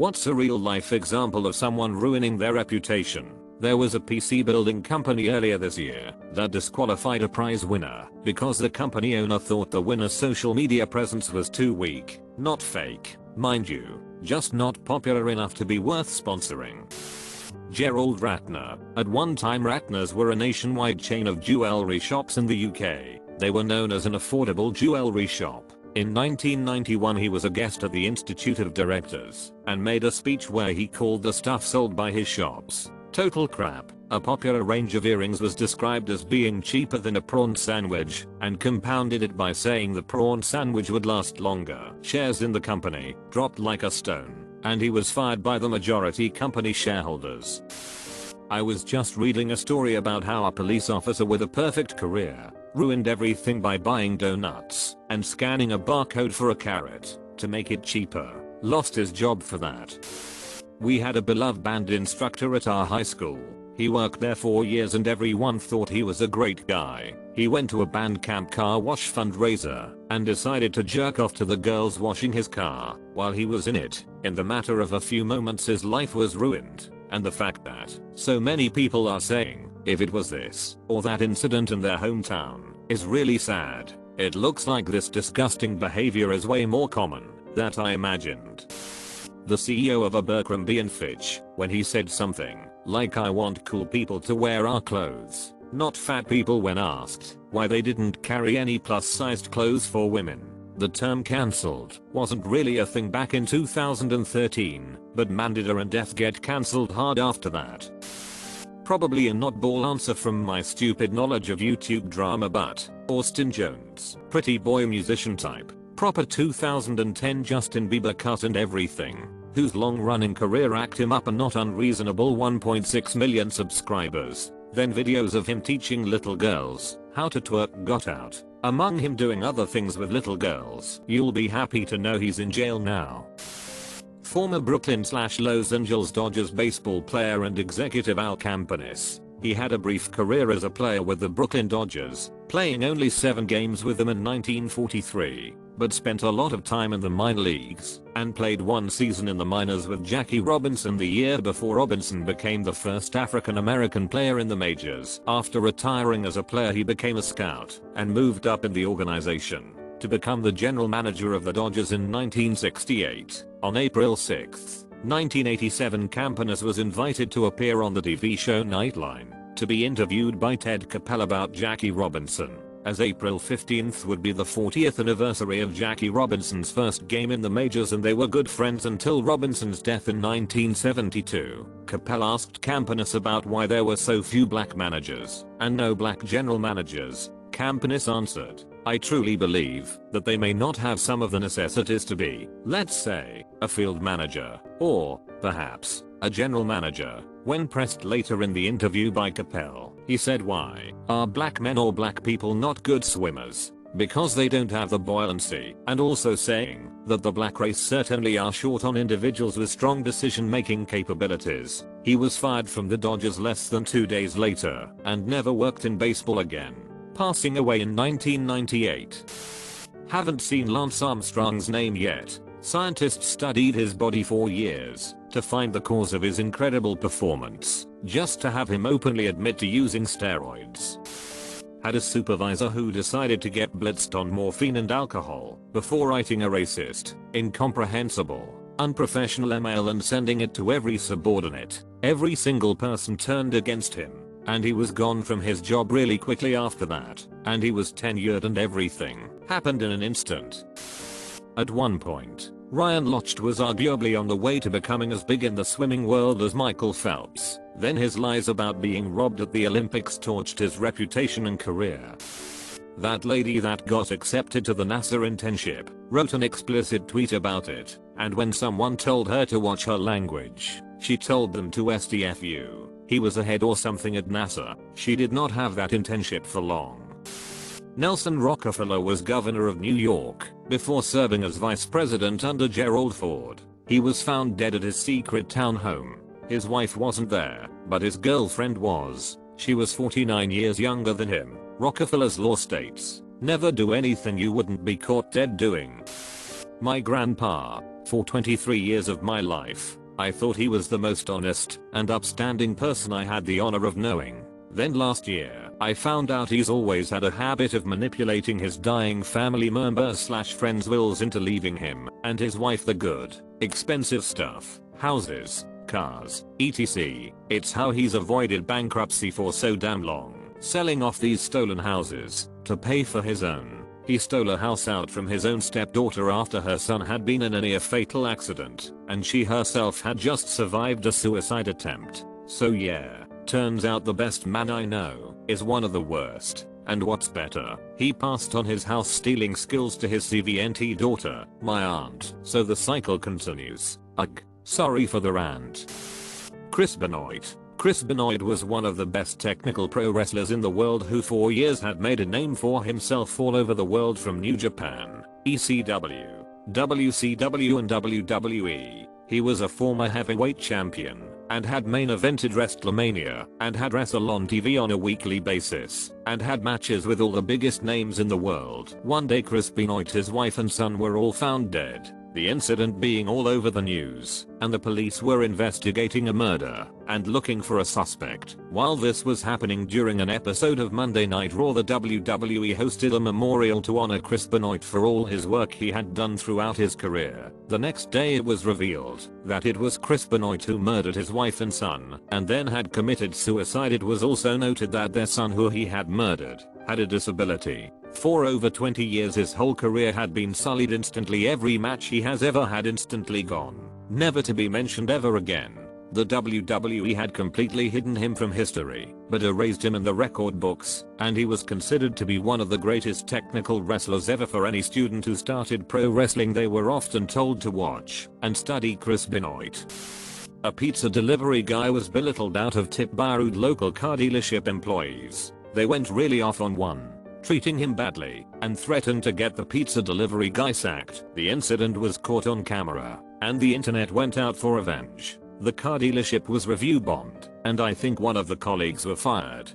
What's a real life example of someone ruining their reputation? There was a PC building company earlier this year that disqualified a prize winner because the company owner thought the winner's social media presence was too weak. Not fake, mind you, just not popular enough to be worth sponsoring. Gerald Ratner. At one time Ratners were a nationwide chain of jewelry shops in the UK. They were known as an affordable jewelry shop. In 1991 he was a guest at the Institute of Directors and made a speech where he called the stuff sold by his shops total crap. A popular range of earrings was described as being cheaper than a prawn sandwich and compounded it by saying the prawn sandwich would last longer. Shares in the company dropped like a stone and he was fired by the majority company shareholders. I was just reading a story about how a police officer with a perfect career ruined everything by buying donuts and scanning a barcode for a carrot to make it cheaper. Lost his job for that. We had a beloved band instructor at our high school. He worked there 4 years and everyone thought he was a great guy. He went to a band camp car wash fundraiser and decided to jerk off to the girls washing his car. While he was in it, in the matter of a few moments his life was ruined. And the fact that so many people are saying if it was this or that incident in their hometown is really sad. It looks like this disgusting behavior is way more common than I imagined. The CEO of Abercrombie & Fitch, when he said something like I want cool people to wear our clothes, not fat people, when asked why they didn't carry any plus-sized clothes for women. The term cancelled wasn't really a thing back in 2013, but Mandela and Death get cancelled hard after that. Probably a not-ball answer from my stupid knowledge of YouTube drama, but Austin Jones, pretty boy musician type, proper 2010 Justin Bieber cut and everything, whose long-running career racked him up a not unreasonable 1.6 million subscribers. Then videos of him teaching little girls how to twerk got out, among him doing other things with little girls. You'll be happy to know he's in jail now. Former Brooklyn/Los Angeles Dodgers baseball player and executive Al Campanis. He had a brief career as a player with the Brooklyn Dodgers, playing only 7 games with them in 1943, but spent a lot of time in the minor leagues and played 1 season in the minors with Jackie Robinson the year before Robinson became the first African American player in the majors. After retiring as a player he became a scout and moved up in the organization to become the general manager of the Dodgers in 1968. On April 6, 1987, Campanis was invited to appear on the TV show Nightline to be interviewed by Ted Koppel about Jackie Robinson, as April 15th would be the 40th anniversary of Jackie Robinson's first game in the majors and they were good friends until Robinson's death in 1972. Koppel asked Campanis about why there were so few black managers and no black general managers. Campanis answered, I truly believe that they may not have some of the necessities to be, let's say, a field manager, or, perhaps, a general manager. When pressed later in the interview by Koppel, he said, why are black men or black people not good swimmers? Because they don't have the buoyancy, and also saying that the black race certainly are short on individuals with strong decision-making capabilities. He was fired from the Dodgers less than 2 days later and never worked in baseball again, passing away in 1998. Haven't seen Lance Armstrong's name yet. Scientists studied his body for years to find the cause of his incredible performance, just to have him openly admit to using steroids. Had a supervisor who decided to get blitzed on morphine and alcohol before writing a racist, incomprehensible, unprofessional email and sending it to every subordinate. Every single person turned against him, and he was gone from his job really quickly after that, and he was tenured and everything happened in an instant. At one point, Ryan Lochte was arguably on the way to becoming as big in the swimming world as Michael Phelps. Then his lies about being robbed at the Olympics torched his reputation and career. That lady that got accepted to the NASA internship wrote an explicit tweet about it, and when someone told her to watch her language, she told them to STFU. He was ahead or something at NASA. She did not have that internship for long. Nelson Rockefeller was governor of New York before serving as vice president under Gerald Ford. He was found dead at his secret town home. His wife wasn't there, but his girlfriend was. She was 49 years younger than him. Rockefeller's law states, never do anything you wouldn't be caught dead doing. My grandpa, For 23 years of my life, I thought he was the most honest and upstanding person I had the honor of knowing. Then last year, I found out he's always had a habit of manipulating his dying family members/friends' wills into leaving him and his wife the good, expensive stuff, houses, cars, etc. It's how he's avoided bankruptcy for so damn long, selling off these stolen houses to pay for his own. He stole a house out from his own stepdaughter after her son had been in a near fatal accident, and she herself had just survived a suicide attempt. So yeah, turns out the best man I know is one of the worst. And what's better, he passed on his house stealing skills to his CVNT daughter, my aunt. So the cycle continues. Ugh. Sorry for the rant. Chris Benoit. Chris Benoit was one of the best technical pro wrestlers in the world who for years had made a name for himself all over the world, from New Japan, ECW, WCW and WWE. He was a former heavyweight champion and had main evented WrestleMania and had wrestled on TV on a weekly basis and had matches with all the biggest names in the world. One day Chris Benoit, his wife and son were all found dead. The incident being all over the news, and the police were investigating a murder and looking for a suspect. While this was happening during an episode of Monday Night Raw, the WWE hosted a memorial to honor Chris Benoit for all his work he had done throughout his career. The next day it was revealed that it was Chris Benoit who murdered his wife and son and then had committed suicide. It was also noted that their son, who he had murdered, had a disability. For over 20 years his whole career had been sullied instantly. Every match he has ever had instantly gone, never to be mentioned ever again. The WWE had completely hidden him from history, but erased him in the record books, and he was considered to be one of the greatest technical wrestlers ever. For any student who started pro wrestling, they were often told to watch and study Chris Benoit. A pizza delivery guy was belittled out of tip by rude local car dealership employees. They went really off on one, treating him badly, and threatened to get the pizza delivery guy sacked. The incident was caught on camera, and the internet went out for revenge. The car dealership was review bombed, and I think one of the colleagues were fired.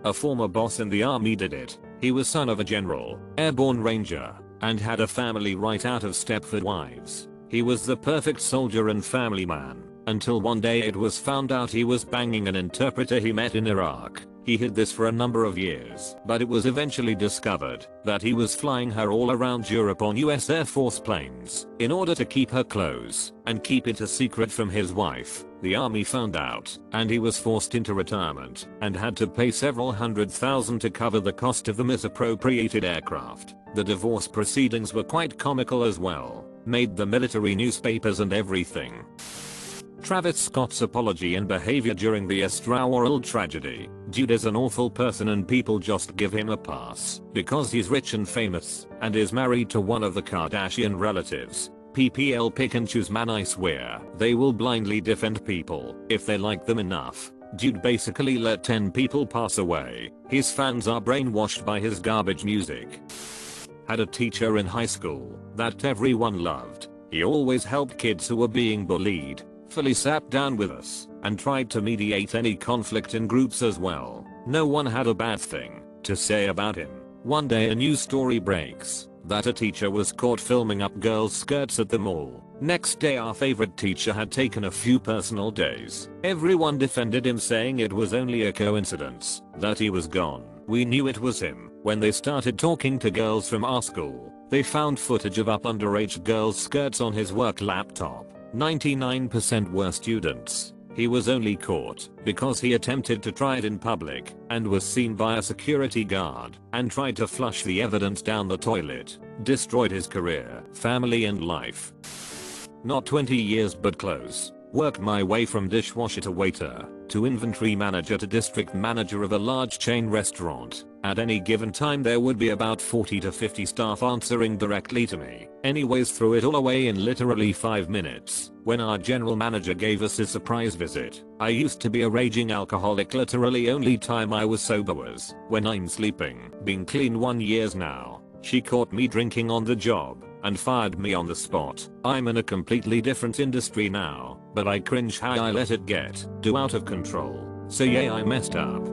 A former boss in the army did it. He was son of a general, airborne ranger, and had a family right out of Stepford Wives. He was the perfect soldier and family man, until one day it was found out he was banging an interpreter he met in Iraq. He hid this for a number of years, but it was eventually discovered that he was flying her all around Europe on US Air Force planes in order to keep her clothes and keep it a secret from his wife. The army found out, and he was forced into retirement and had to pay several $100,000 to cover the cost of the misappropriated aircraft. The divorce proceedings were quite comical as well, made the military newspapers and everything. Travis Scott's apology and behavior during the Astroworld tragedy. Dude is an awful person and people just give him a pass because he's rich and famous and is married to one of the Kardashian relatives. PPL pick and choose, man, I swear. They will blindly defend people if they like them enough. Dude basically let 10 people pass away. His fans are brainwashed by his garbage music. Had a teacher in high school that everyone loved. He always helped kids who were being bullied. Fully sat down with us and tried to mediate any conflict in groups as well. No one had a bad thing to say about him. One day a news story breaks that a teacher was caught filming up girls' skirts at the mall. Next day our favorite teacher had taken a few personal days. Everyone defended him, saying it was only a coincidence that he was gone. We knew it was him when they started talking to girls from our school. They found footage of up underage girls' skirts on his work laptop. 99% were students. He was only caught because he attempted to try it in public and was seen by a security guard and tried to flush the evidence down the toilet. Destroyed his career, family and life. Not 20 years but close. Worked my way from dishwasher to waiter to inventory manager to district manager of a large chain restaurant. At any given time there would be about 40 to 50 staff answering directly to me. Anyways, threw it all away in literally 5 minutes when our general manager gave us his surprise visit. I used to be a raging alcoholic. Literally only time I was sober was when I'm sleeping. Been clean 1 year now. She caught me drinking on the job and fired me on the spot. I'm in a completely different industry now, but I cringe how I let it get out of control. So yeah, I messed up.